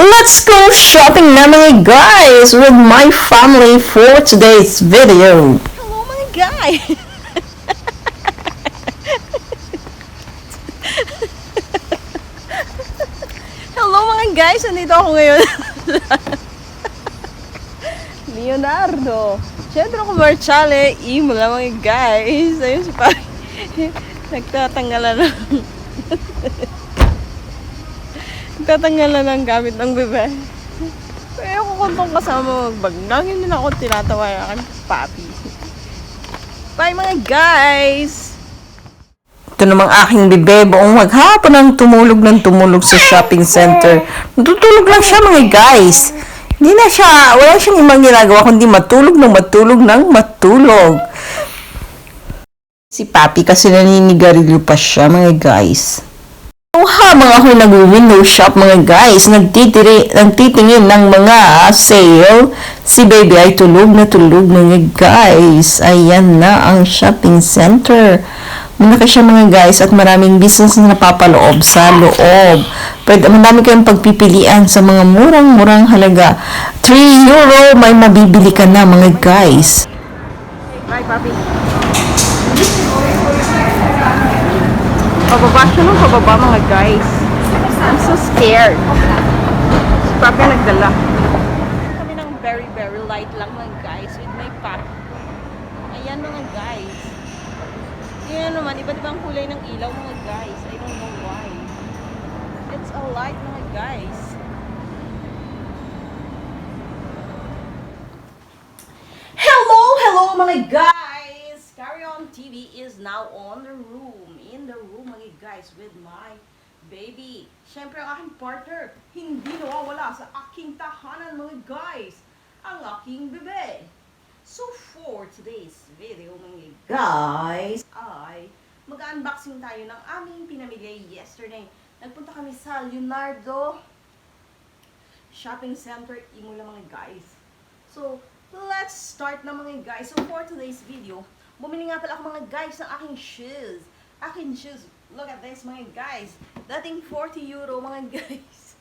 Let's go shopping na mga guys with my family for today's video. Hello mga guy! Hello mga guys! Nandito ako ngayon. Leonardo. Centro comerciale. Imola mga guys. Ayun si Pari. Nagtatanggalan ng Nagtatanggalan ng gamit ng bebe. Pero ako kuntong kasama magbag. Lagi nila ako tinatawa yung aking papi. Bye mga guys! Ito namang aking bebe, buong maghapon ang tumulog sa shopping center. Natutulog lang siya mga guys. Hindi na siya, wala siyang ibang ginagawa kundi matulog. Si Papi kasi naninigarilyo pa siya mga guys. Habang ako'y nag-window shop mga guys, nagtitingin ng mga sale, si baby ay tulog na mga guys. Ayan na ang shopping center. Malaki siya mga guys at maraming business na napapaloob sa loob. Madami kayong pagpipilian sa mga murang halaga. 3 euro may mabibili ka na mga guys. Bye, papi. Pababa siya ng pababa mga guys. I'm so scared. Si papi nagdala. Kami ng very light lang mga guys with my papi. Ayan mga guys. Yan naman, iba't ibang kulay ng ilaw mga guys. I don't know why. It's a light mga guys. Hello mga guys! Carry On TV is now on the room. In the room mga guys with my baby. Siyempre ang aking partner, hindi nawawala sa aking tahanan mga guys. Ang aking bebe. So for today's video mga guys, ay mag-unboxing tayo ng aming pinamigay yesterday. Nagpunta kami sa Leonardo Shopping Center, Imola mga guys. So, let's start na mga guys. So for today's video, bumili nga pala ako mga guys ng aking shoes. Aking shoes. Look at this mga guys. Dating 40 euro mga guys.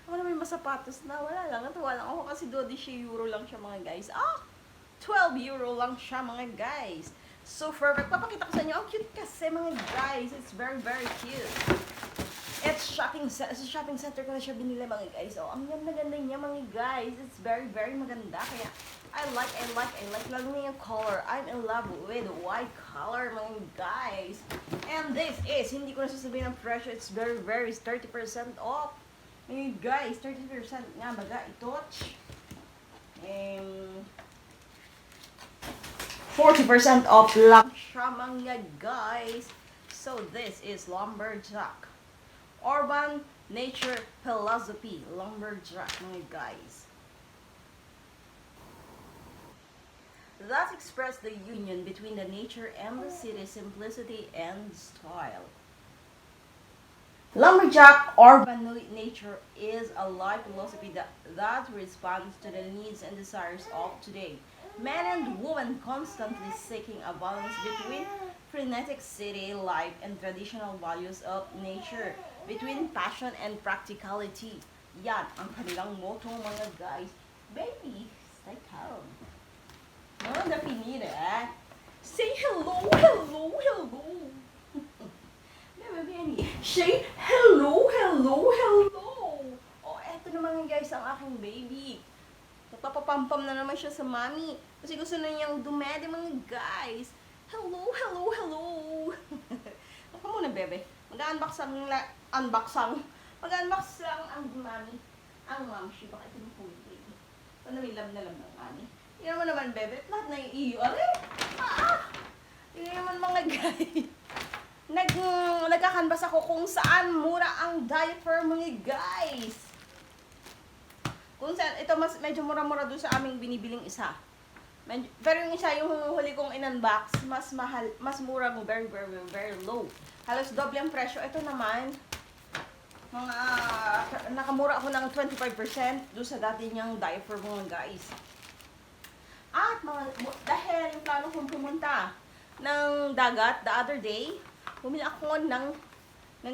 Ako naman yung masapatos na. Wala lang. Natuwa lang ako kasi 12 euro lang siya mga guys. 12 euro lang siya mga guys. So perfect. Papakita ko sa inyo. Ang cute kasi mga guys. It's very cute. It's sa shopping center ko na siya binili mga guys. Oh, ang ganda niya mga guys. It's very maganda. Kaya I like. Lalo na yung color. I'm in love with white color mga guys. And this is, hindi ko na sasabihin ang presyo. It's very 30% off. Mga guys, 30% nga baga. Ito. 40% off lang siya mga guys. So this is lumberjack. Urban Nature Philosophy Lumberjack mga guys. That express the union between the nature and the city, simplicity and style. Lumberjack Urban Nature is a life philosophy that responds to the needs and desires of today. Men and women constantly seeking a balance between frenetic city life and traditional values of nature, between passion and practicality. Yan ang kanilang motto mga guys. Baby, stay calm. No, definire. Say hello. Baby, say hello. Oh, eto naman guys ang aking baby. Nagpapapampam na naman siya sa mami. Kasi gusto na niyang dumede mga guys. Hello. Ako muna, bebe. Mag-unbox lang ang mami. Ang mamshi. Baka ito yung full baby. Ito na may love ng mami. Tingnan mo naman, bebe. Lahat na yung iyo. Aray! Tingnan naman mga guys. Nagkakanbas ako kung saan mura ang diaper mga guys. Kung saan, ito medyo mura-mura doon sa aming binibiling isa. Pero yung isa, yung huli kong in-unbox, mas mahal, mas mura mo, very low. Halos doble ang presyo. Ito naman, nakamura ako ng 25% doon sa dati niyang diaper mga guys. At dahil yung plano kong pumunta ng dagat the other day, bumili ako ng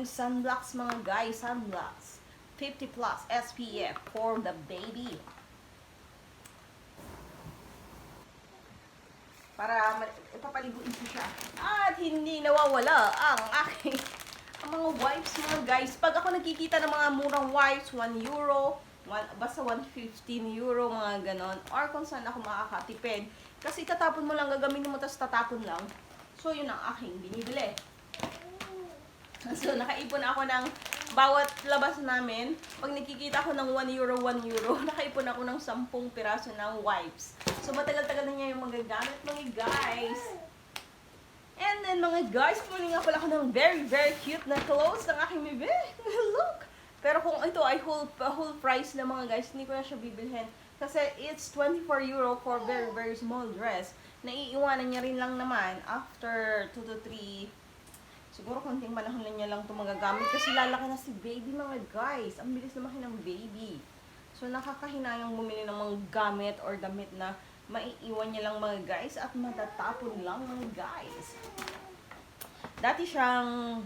sunblocks mga guys, sunblocks. 50 plus SPF for the baby. Para ipapaliguin ko siya. At hindi nawawala ang aking ang mga wipes mga guys. Pag ako nakikita ng mga murang wipes, 1 euro, basta 115 euro, mga ganon. Or kung saan ako makakatipid. Kasi tatapon mo lang, gagamitin mo, tapos tatapon lang. So, yun ang aking binibili. So, nakaipon ako ng bawat labas namin. Pag nakikita ko ng 1 euro, 1 euro, nakaipon ako ng 10 piraso ng wipes. So, matagal-tagal na niya yung magagamit, mga guys. And then, mga guys, pumili nga pala ako ng very, very cute na clothes ng aking bebe. Look! Pero kung ito ay whole price na, mga guys, hindi ko na siya bibilhin. Kasi it's 24 euro for very, very small dress. Naiiwanan niya rin lang naman after 2 to 3. Siguro konting panahon na niya lang ito magagamit. Kasi lalaki na si baby, mga guys. Ang bilis lumaki ng baby. So, nakakahinayang bumili ng mga gamit or damit na maiiwan niya lang, mga guys. At matatapon lang, mga guys. Dati siyang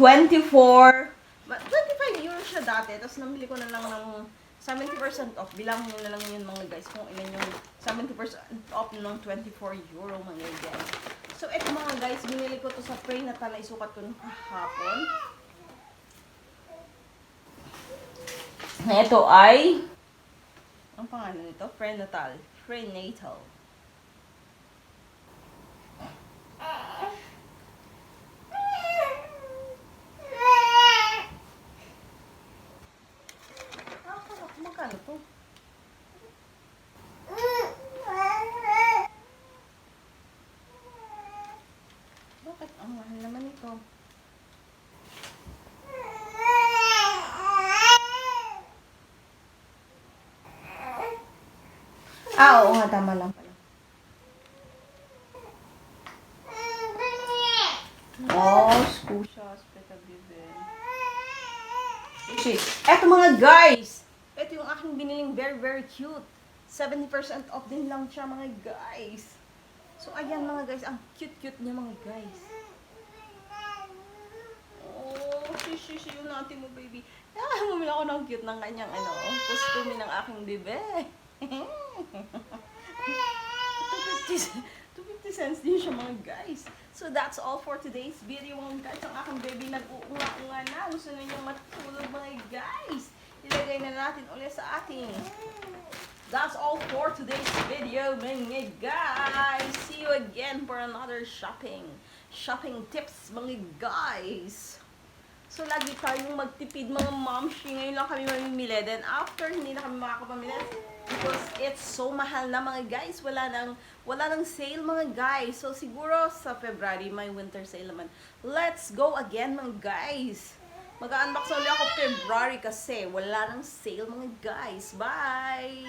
25 euros siya dati. Tapos nabili ko na lang ng 70% off. Bilangin nyo na lang yun, mga guys, kung ilan yung 70% off ng 24 euro, mga guys. So, eto, mga guys, binili ko to sa prenatal na isukat ko nung kahapon. Ito ay, ang pangalan nito, prenatal. Magkano to? Bakit? Ang mahal naman ito. Oo nga, tama lang pala. Oh, skusha, spetabiben. Eto, mga guys! Ito yung aking biniling very, very cute. 70% off din lang siya, mga guys. So, ayan, mga guys. Ang cute-cute niya, mga guys. Oh, shishi yung natin mo, baby. Bumili ako ng cute ng kanyang, costume ng aking bebe. 250 cents din siya, mga guys. So, that's all for today's video, mga guys. Ang aking baby nag-uunga-unga na. Gusto na niyang matulog, mga guys. Ilagay na natin ulit sa ating. That's all for today's video, mga guys. See you again for another shopping tips, mga guys. So, lagi tayong magtipid, mga momshi. Ngayon lang kami mamimili. Then, after, hindi na kami makakapamili. Because it's so mahal na, mga guys. Wala nang sale, mga guys. So, siguro sa February, may winter sale naman. Let's go again, mga guys. Mag-unbox ulit ako February kasi wala nang sale, mga guys. Bye!